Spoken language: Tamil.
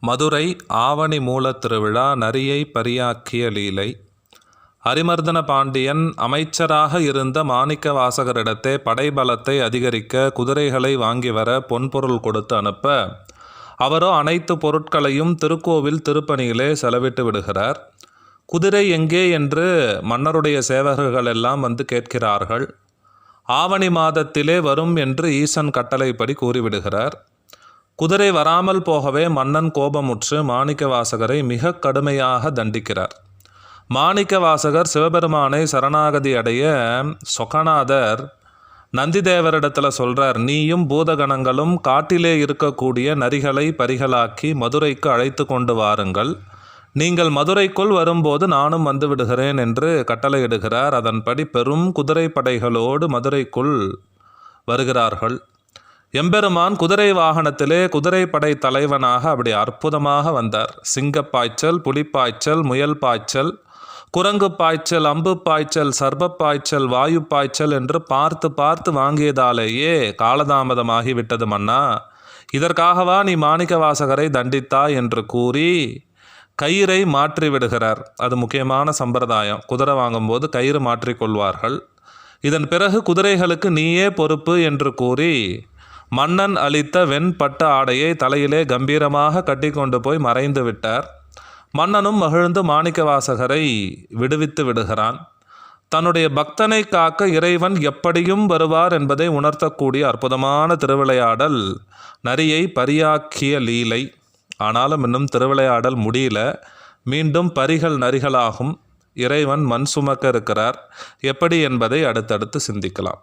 மதுரை ஆவணி மூலத் திருவிழா நரியை பரியாக்கிய லீலை. அரிமர்தன பாண்டியன் அமைச்சராக இருந்த மாணிக்க வாசகரிடத்தே படைபலத்தை அதிகரிக்க குதிரைகளை வாங்கி வர பொன்பொருள் கொடுத்து அனுப்ப, அவரோ அனைத்து பொருட்களையும் திருக்கோவில் திருப்பணியிலே செலவிட்டு விடுகிறார். குதிரை எங்கே என்று மன்னருடைய சேவகர்கள் எல்லாம் வந்து கேட்கிறார்கள். ஆவணி மாதத்திலே வரும் என்று ஈசன் கட்டளைப்படி கூறிவிடுகிறார். குதிரை வராமல் போகவே மன்னன் கோபமுற்று மாணிக்க வாசகரை மிக கடுமையாக தண்டிக்கிறார். மாணிக்க வாசகர் சிவபெருமானை சரணாகதி அடைய சொக்கநாதர் நந்திதேவரிடத்தில் சொல்கிறார், நீயும் பூதகணங்களும் காட்டிலே இருக்கக்கூடிய நரிகளை பரிகளாக்கி மதுரைக்கு அழைத்து கொண்டு வாருங்கள். நீங்கள் மதுரைக்குள் வரும்போது நானும் வந்து விடுகிறேன் என்று கட்டளையிடுகிறார். அதன்படி பெரும் குதிரை படைகளோடு மதுரைக்குள் வருகிறார்கள். எம்பெருமான் குதிரை வாகனத்திலே குதிரைப்படை தலைவனாக அப்படி அற்புதமாக வந்தார். சிங்கப்பாய்ச்சல், புலிப்பாய்ச்சல், முயல் பாய்ச்சல், குரங்கு பாய்ச்சல், அம்பு பாய்ச்சல், சர்ப்ப பாய்ச்சல், வாயு பாய்ச்சல் என்று பார்த்து பார்த்து வாங்கியதாலேயே காலதாமதமாகிவிட்டது மன்னா. இதற்காகவா நீ மாணிக்க வாசகரை தண்டித்தாய் என்று கூறி கயிறை மாற்றி விடுகிறார். அது முக்கியமான சம்பிரதாயம். குதிரை வாங்கும்போது கயிறு மாற்றிக்கொள்வார்கள். இதன் பிறகு குதிரைகளுக்கு நீயே பொறுப்பு என்று கூறி மன்னன் அளித்த வெண்பட்ட ஆடையை தலையிலே கம்பீரமாக கட்டி கொண்டு போய் மறைந்து விட்டார். மன்னனும் மகிழ்ந்து மாணிக்க வாசகரை விடுவித்து விடுகிறான். தன்னுடைய பக்தனை காக்க இறைவன் எப்படியும் வருவார் என்பதை உணர்த்தக்கூடிய அற்புதமான திருவிளையாடல் நரியை பரியாக்கிய லீலை. ஆனாலும் இன்னும் திருவிளையாடல் முடியல. மீண்டும் பரிகள் நரிகளாகும். இறைவன் மண் சுமக்க இருக்கிறார். எப்படி என்பதை அடுத்தடுத்து சிந்திக்கலாம்.